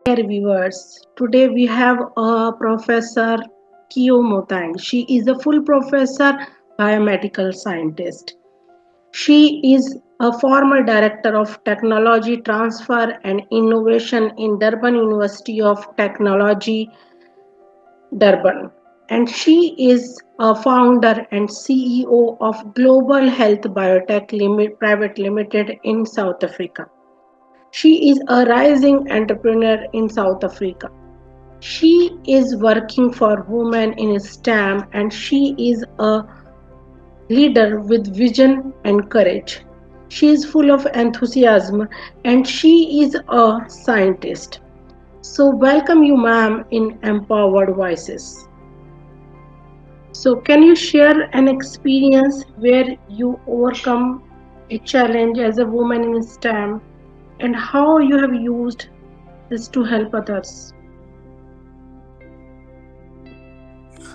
dear viewers. Today we have a Professor Motang. She is a full professor, biomedical scientist. She is a former director of technology transfer and innovation in Durban University of Technology, Durban. And she is a founder and CEO of Global Health Biotech Private Limited in South Africa. She is a rising entrepreneur in South Africa. She is working for women in STEM and she is a leader with vision and courage. She is full of enthusiasm and she is a scientist. So, welcome you, ma'am, in Empowered Voices. So, can you share an experience where you overcome a challenge as a woman in STEM and how you have used this to help others?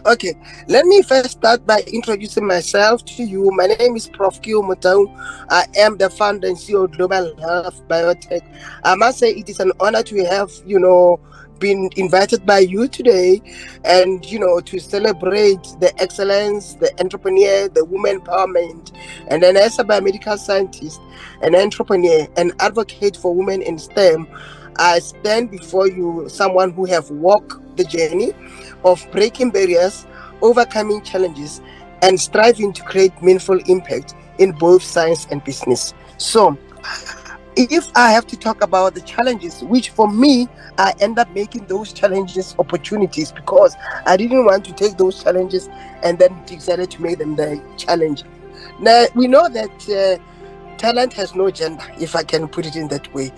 Okay, let me first start by introducing myself to you. My name is Prof. Motang. I am the founder and CEO of Global Health Biotech. I must say it is an honor to have, been invited by you today and, to celebrate the excellence, the entrepreneur, the woman empowerment. And then as a biomedical scientist, an entrepreneur, an advocate for women in STEM, I stand before you someone who have walked the journey of breaking barriers, overcoming challenges, and striving to create meaningful impact in both science and business. So, if I have to talk about the challenges, which for me, I end up making those challenges opportunities because I didn't want to take those challenges and then decided to make them the challenge. Now, we know that talent has no gender, if I can put it in that way.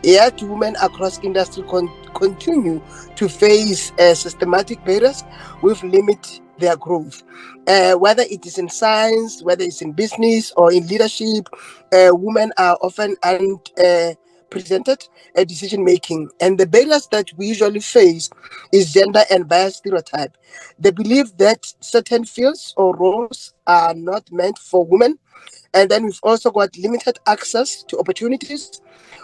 Yet, women across industry continue to face systematic barriers which limit their growth. Whether it is in science, whether it's in business or in leadership, women are often presented decision making, and the barriers that we usually face is gender and bias stereotype. They believe that certain fields or roles are not meant for women, and then we've also got limited access to opportunities,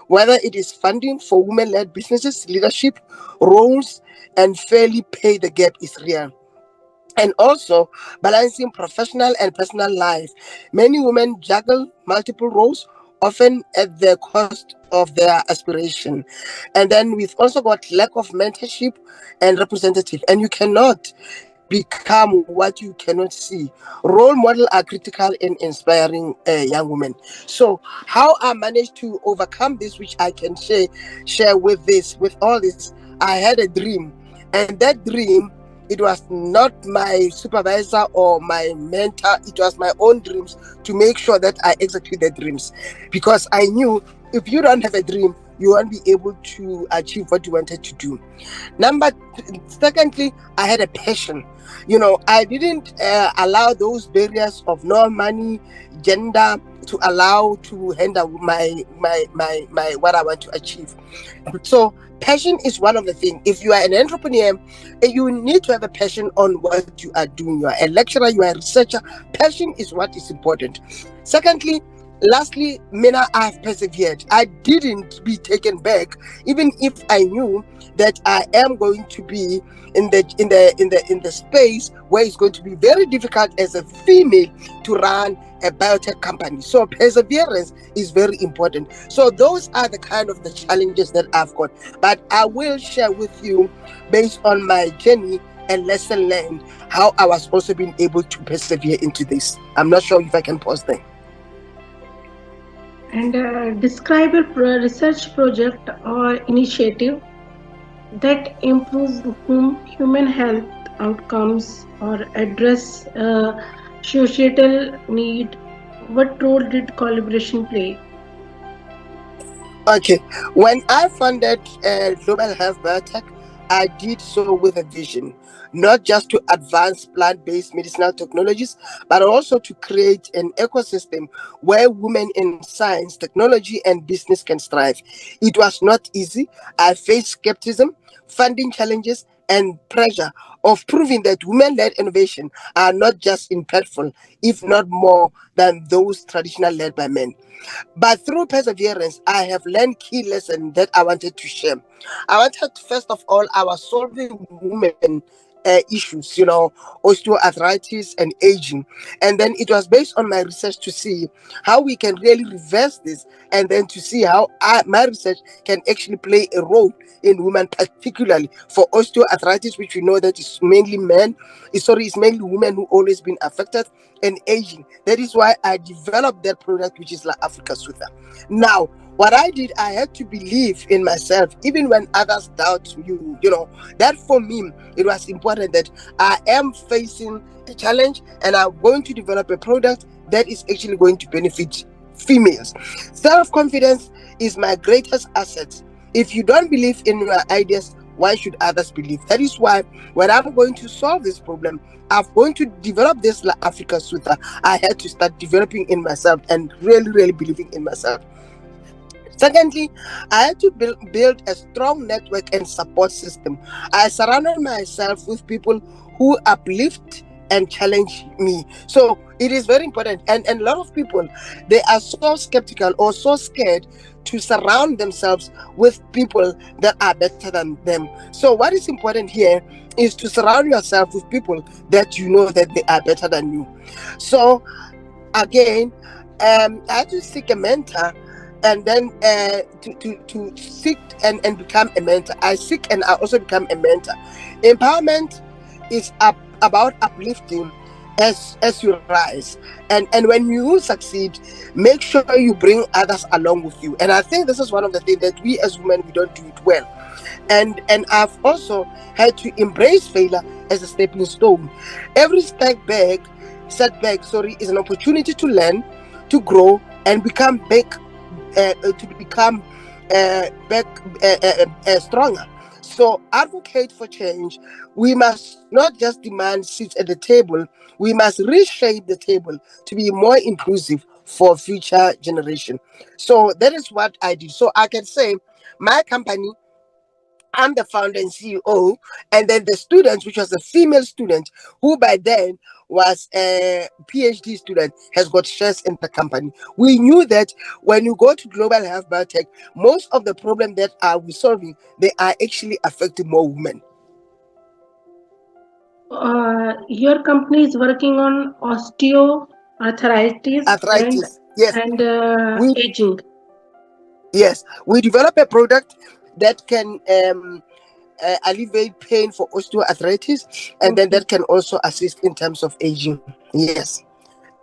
whether it is funding for women led businesses, leadership roles, and fairly pay the gap is real. And also balancing professional and personal life. Many women juggle multiple roles, often at the cost of their aspiration. And then we've also got lack of mentorship and representative. And you cannot become what you cannot see. Role models are critical in inspiring young women. So how I managed to overcome this, which I can share with all this, I had a dream, and that dream, it was not my supervisor or my mentor, it was my own dreams to make sure that I execute the dreams, because I knew if you don't have a dream, you won't be able to achieve what you wanted to do. Number Secondly, I had a passion. I didn't allow those barriers of no money, gender to allow to hinder my what I want to achieve. So passion is one of the things. If you are an entrepreneur, you need to have a passion on what you are doing. You are a lecturer, you are a researcher. Passion is what is important. Secondly, lastly, Mina, I have persevered. I didn't be taken back, even if I knew that I am going to be in the space where it's going to be very difficult as a female to run a biotech company. So perseverance is very important. So those are the kind of the challenges that I've got. But I will share with you, based on my journey and lesson learned, how I was also being able to persevere into this. I'm not sure if I can pause there. And describe a research project or initiative that improve human health outcomes or address societal need. What role did collaboration play? Okay, when I funded Global Health Biotech, I did so with a vision, not just to advance plant based medicinal technologies, but also to create an ecosystem where women in science, technology, and business can thrive. It was not easy. I faced skepticism, funding challenges, and pressure of proving that women-led innovation are not just impactful, if not more than those traditional led by men. But through perseverance, I have learned key lessons that I wanted to share. I wanted, first of all, I was solving women issues, osteoarthritis and aging. And then it was based on my research to see how we can really reverse this, and then to see how my research can actually play a role in women, particularly for osteoarthritis, which we know that is mainly men. It's mainly women who always been affected, and aging. That is why I developed that product, which is La Africa Sutha. Now, what I did, I had to believe in myself, even when others doubt you. That for me, it was important that I am facing a challenge and I'm going to develop a product that is actually going to benefit females. Self-confidence is my greatest asset. If you don't believe in your ideas, why should others believe? That is why when I'm going to solve this problem, I'm going to develop this La Africa Sutha. I had to start developing in myself and really, really believing in myself. Secondly, I had to build a strong network and support system. I surrounded myself with people who uplift and challenge me. So it is very important. And a lot of people, they are so skeptical or so scared to surround themselves with people that are better than them. So what is important here is to surround yourself with people that you know that they are better than you. So again, I had to seek a mentor, and then to seek and become a mentor. I seek and I also become a mentor. Empowerment is about uplifting as you rise, and when you succeed, make sure you bring others along with you. And I think this is one of the things that we as women, we don't do it well. And I've also had to embrace failure as a stepping stone. Every setback, sorry, is an opportunity to learn, to grow, and become big, to become back stronger. So advocate for change. We must not just demand seats at the table. We must reshape the table to be more inclusive for future generation. So that is what I did. So I can say my company, I'm the founder and CEO, and then the student, which was a female student, who by then was a PhD student, has got shares in the company. We knew that when you go to global health biotech, most of the problems that are we solving, they are actually affecting more women. So, your company is working on osteoarthritis Arthritis, yes, and we aging. yes we develop a product that can alleviate pain for osteoarthritis, and then Okay. that can also assist in terms of aging. Yes.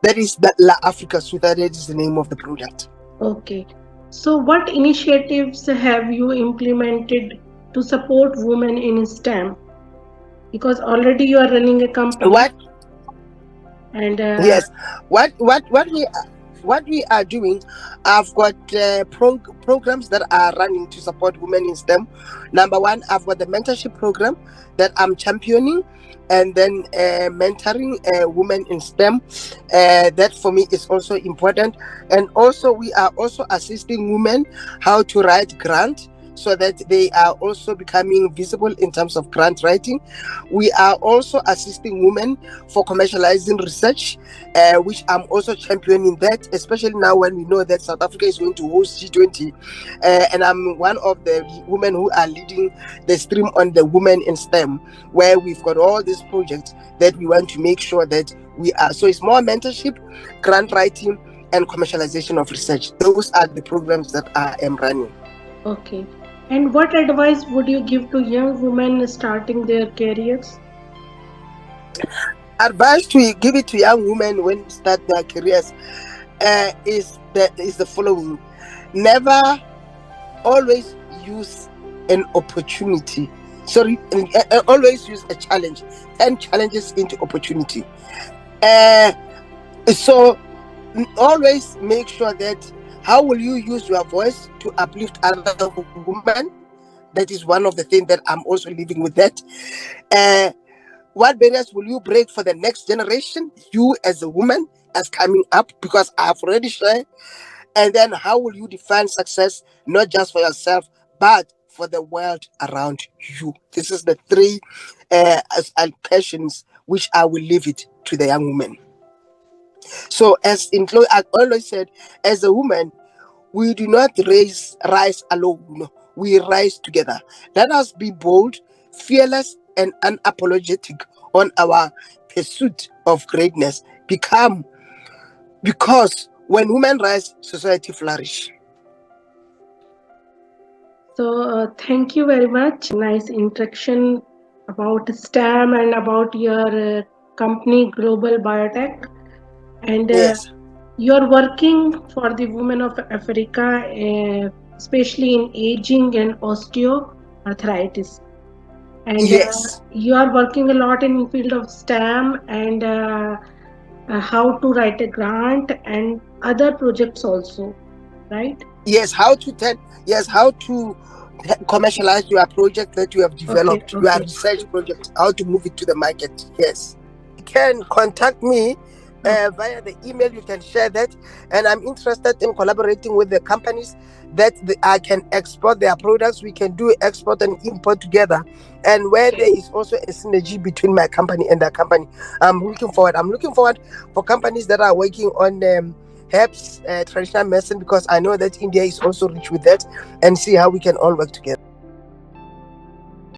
That is the La Africa Sutha. That is the name of the product. Okay. So, what initiatives have you implemented to support women in STEM? Because already you are running a company, What? and Yes. What we are doing, I've got programs that are running to support women in STEM. Number one, I've got the mentorship program that I'm championing, and then mentoring women in STEM. That for me is also important. And also, we are also assisting women how to write grant, so that they are also becoming visible in terms of grant writing. We are also assisting women for commercializing research, which I'm also championing that, especially now when we know that South Africa is going to host G20. And I'm one of the women who are leading the stream on the women in STEM, where we've got all these projects that we want to make sure that we are. So it's more mentorship, grant writing, and commercialization of research. Those are the programs that I am running. okay. And what advice would you give to young women starting their careers? Advice to give it to young women when they start their careers is the following: never always use an opportunity. Sorry, always use a challenge. Turn challenges into opportunity. Uh, so always make sure that how will you use your voice to uplift other women. That is one of the things that I'm also living with that. Uh, what barriers will you break for the next generation? You as a woman as coming up, because I've already shared. And then how will you define success, not just for yourself, but for the world around you? This is the three questions which I will leave it to the young woman. So, I always said, as a woman, we do not rise alone. We rise together. Let us be bold, fearless, and unapologetic on our pursuit of greatness. Because when women rise, society flourish. So, thank you very much. Nice introduction about STEM and about your company, Global Biotech. And Yes, you're working for the women of Africa, especially in aging and osteoarthritis. And yes, you are working a lot in field of STEM and how to write a grant and other projects also, right? yes. How to commercialize your project that you have Okay, developed, your okay. research project, how to move it to the market. Yes. Can contact me Okay. via the email. You can share that, and I'm interested in collaborating with the companies that I can export their products. We can do export and import together, and where there is also a synergy between my company and their company. I'm looking forward for companies that are working on herbs, traditional medicine, because I know that India is also rich with that, and see how we can all work together.